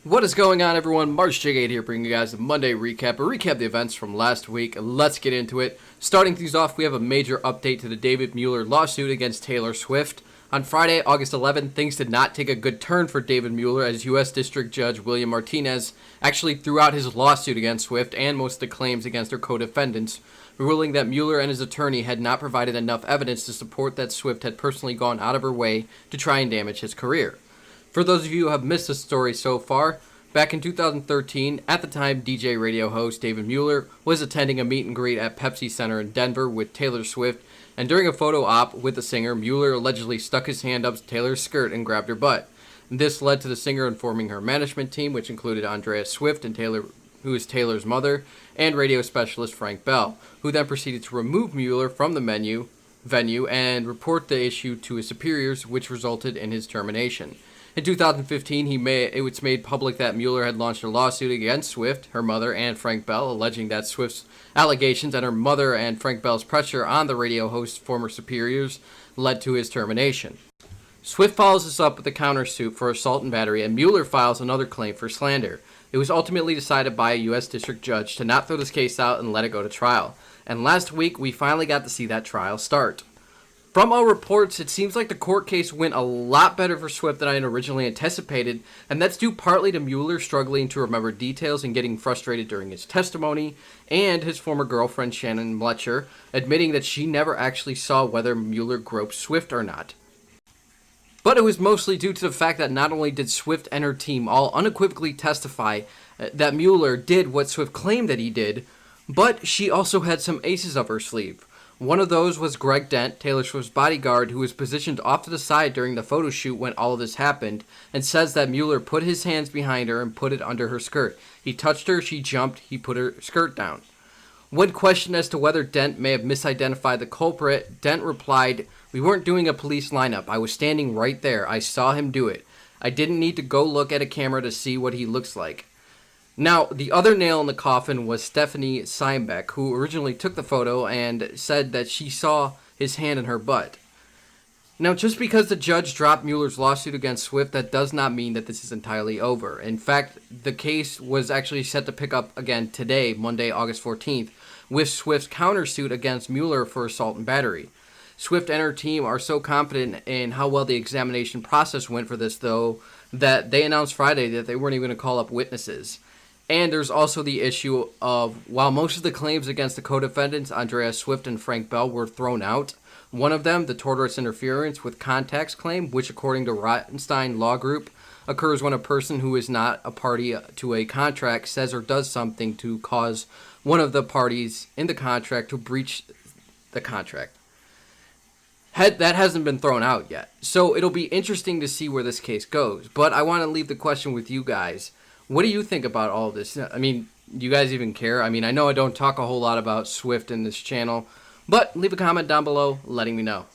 What is going on, everyone? March J8 here, bringing you guys a Monday recap, the events from last week. Let's get into it. Starting things off, we have a major update to the David Mueller lawsuit against Taylor Swift. On Friday, August 11th, things did not take a good turn for David Mueller as U.S. District Judge William Martinez actually threw out his lawsuit against Swift and most of the claims against her co-defendants, ruling that Mueller and his attorney had not provided enough evidence to support that Swift had personally gone out of her way to try and damage his career. For those of you who have missed the story so far, back in 2013, at the time DJ radio host David Mueller was attending a meet and greet at Pepsi Center in Denver with Taylor Swift, and during a photo op with the singer, Mueller allegedly stuck his hand up Taylor's skirt and grabbed her butt. This led to the singer informing her management team, which included Andrea Swift and Taylor, who is Taylor's mother, and radio specialist Frank Bell, who then proceeded to remove Mueller from the venue and report the issue to his superiors, which resulted in his termination. In 2015, it was made public that Mueller had launched a lawsuit against Swift, her mother, and Frank Bell, alleging that Swift's allegations and her mother and Frank Bell's pressure on the radio host's former superiors led to his termination. Swift follows this up with a countersuit for assault and battery, and Mueller files another claim for slander. It was ultimately decided by a U.S. District Judge to not throw this case out and let it go to trial. And last week, we finally got to see that trial start. From all reports, it seems like the court case went a lot better for Swift than I had originally anticipated, and that's due partly to Mueller struggling to remember details and getting frustrated during his testimony, and his former girlfriend Shannon Mletcher admitting that she never actually saw whether Mueller groped Swift or not. But it was mostly due to the fact that not only did Swift and her team all unequivocally testify that Mueller did what Swift claimed that he did, but she also had some aces up her sleeve. One of those was Greg Dent, Taylor Swift's bodyguard, who was positioned off to the side during the photo shoot when all of this happened, and says that Mueller put his hands behind her and put it under her skirt. He touched her, she jumped, he put her skirt down. When questioned as to whether Dent may have misidentified the culprit, Dent replied, "We weren't doing a police lineup. I was standing right there. I saw him do it. I didn't need to go look at a camera to see what he looks like." Now, the other nail in the coffin was Stephanie Seinbeck, who originally took the photo and said that she saw his hand in her butt. Now, just because the judge dropped Mueller's lawsuit against Swift, that does not mean that this is entirely over. In fact, the case was actually set to pick up again today, Monday, August 14th, with Swift's countersuit against Mueller for assault and battery. Swift and her team are so confident in how well the examination process went for this, though, that they announced Friday that they weren't even going to call up witnesses. And there's also the issue of, while most of the claims against the co-defendants, Andrea Swift and Frank Bell, were thrown out, one of them, the tortious interference with contacts claim, which according to Rottenstein Law Group, occurs when a person who is not a party to a contract says or does something to cause one of the parties in the contract to breach the contract. That hasn't been thrown out yet. So it'll be interesting to see where this case goes. But I want to leave the question with you guys. What do you think about all of this? I mean, do you guys even care? I mean, I know I don't talk a whole lot about Swift in this channel, but leave a comment down below letting me know.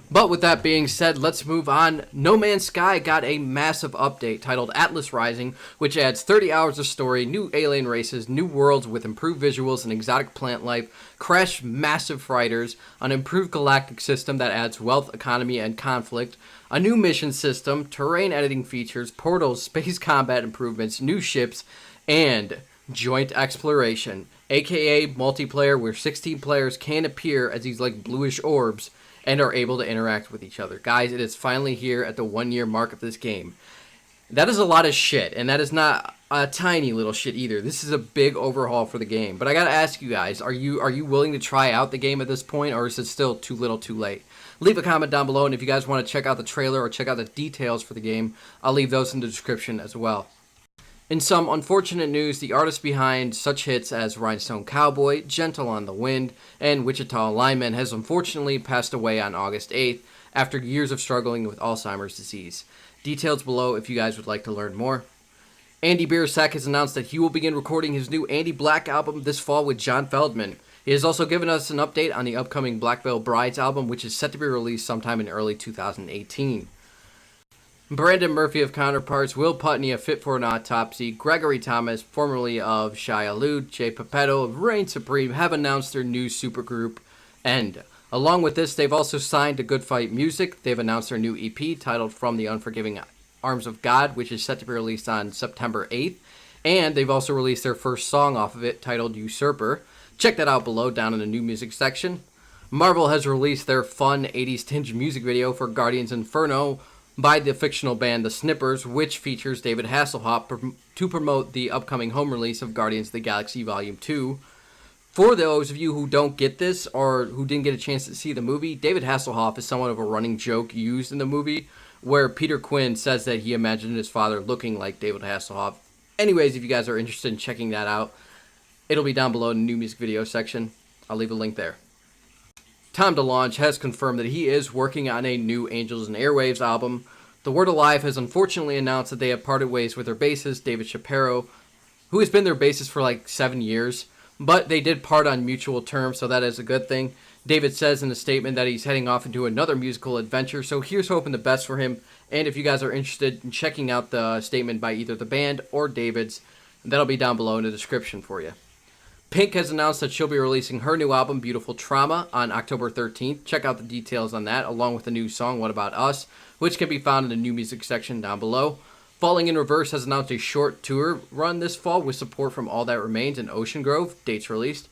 But with that being said, let's move on. No Man's Sky got a massive update titled Atlas Rising, which adds 30 hours of story, new alien races, new worlds with improved visuals and exotic plant life, crashed massive freighters, an improved galactic system that adds wealth, economy, and conflict, a new mission system, terrain editing features, portals, space combat improvements, new ships, and joint exploration, aka multiplayer where 16 players can appear as these like bluish orbs and are able to interact with each other. Guys, it is finally here at the 1 year mark of this game. That is a lot of shit, and that is not a tiny little shit either. This is a big overhaul for the game. But I gotta ask you guys, are you willing to try out the game at this point, or is it still too little too late? Leave a comment down below, and if you guys want to check out the trailer or check out the details for the game, I'll leave those in the description as well. In some unfortunate news, the artist behind such hits as Rhinestone Cowboy, Gentle on the Wind, and Wichita Lineman has unfortunately passed away on August 8th after years of struggling with Alzheimer's disease. Details below if you guys would like to learn more. Andy Biersack has announced that he will begin recording his new Andy Black album this fall with John Feldman. He has also given us an update on the upcoming Black Veil Brides album, which is set to be released sometime in early 2018. Brandon Murphy of Counterparts, Will Putney of Fit for an Autopsy, Gregory Thomas, formerly of Shia Lude, Jay Pepetto of Reign Supreme, have announced their new supergroup, End. Along with this, they've also signed to Good Fight Music. They've announced their new EP titled From the Unforgiving Arms of God, which is set to be released on September 8th. And they've also released their first song off of it, titled USURPER. Check that out below, down in the new music section. Marvel has released their fun 80s tinge music video for Guardians Inferno by the fictional band The Snippers, which features David Hasselhoff to promote the upcoming home release of Guardians of the Galaxy Volume 2. For those of you who don't get this or who didn't get a chance to see the movie, David Hasselhoff is somewhat of a running joke used in the movie, where Peter Quinn says that he imagined his father looking like David Hasselhoff. Anyways, if you guys are interested in checking that out, it'll be down below in the new music video section. I'll leave a link there. Tom DeLonge has confirmed that he is working on a new Angels and Airwaves album. The Word Alive has unfortunately announced that they have parted ways with their bassist, David Shapiro, who has been their bassist for like 7 years, but they did part on mutual terms, so that is a good thing. David says in a statement that he's heading off into another musical adventure, so here's hoping the best for him. And if you guys are interested in checking out the statement by either the band or David's, that'll be down below in the description for you. Pink has announced that she'll be releasing her new album, Beautiful Trauma, on October 13th. Check out the details on that, along with the new song, What About Us, which can be found in the new music section down below. Falling in Reverse has announced a short tour run this fall with support from All That Remains and Ocean Grove, dates released.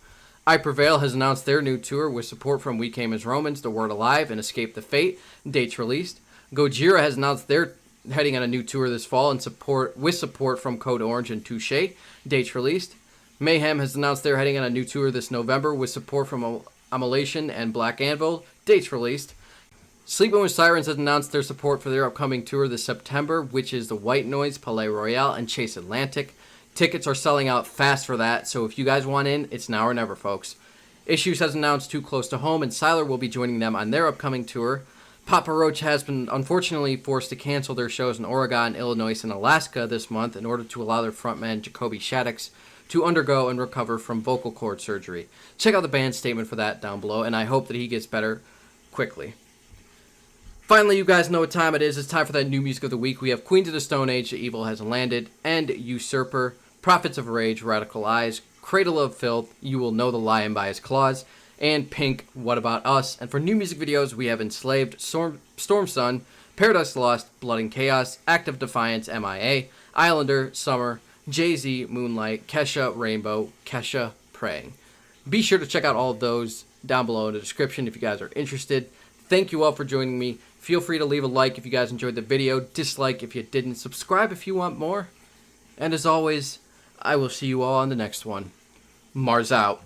Prevail has announced their new tour with support from We Came as Romans, The Word Alive, and Escape the Fate, dates released. Gojira has announced they're heading on a new tour this fall and with support from Code Orange and Touche, dates released. Mayhem has announced they're heading on a new tour this November with support from Immolation and Black Anvil, dates released. Sleeping with Sirens has announced their support for their upcoming tour this September, which is the White Noise, Palais Royale, and Chase Atlantic. Tickets are selling out fast for that, so if you guys want in, it's now or never, folks. Issues has announced Too Close to Home, and Siler will be joining them on their upcoming tour. Papa Roach has been unfortunately forced to cancel their shows in Oregon, Illinois, and Alaska this month in order to allow their frontman Jacoby Shaddix to undergo and recover from vocal cord surgery. Check out the band's statement for that down below, and I hope that he gets better quickly. Finally, you guys know what time it is. It's time for that new music of the week. We have Queens of the Stone Age, The Evil Has Landed, and USURPER, Prophets of Rage, Radical Eyes, Cradle of Filth, You Will Know the Lion by His Claws, and Pink, What About Us. And for new music videos, we have Enslaved, Storm Sun, Paradise Lost, Blood and Chaos, Act of Defiance, MIA, Islander, Summer, Jay-Z, Moonlight, Kesha, Rainbow, Kesha, Praying. Be sure to check out all of those down below in the description if you guys are interested. Thank you all for joining me. Feel free to leave a like if you guys enjoyed the video, dislike if you didn't, subscribe if you want more. And as always, I will see you all on the next one. Mars out.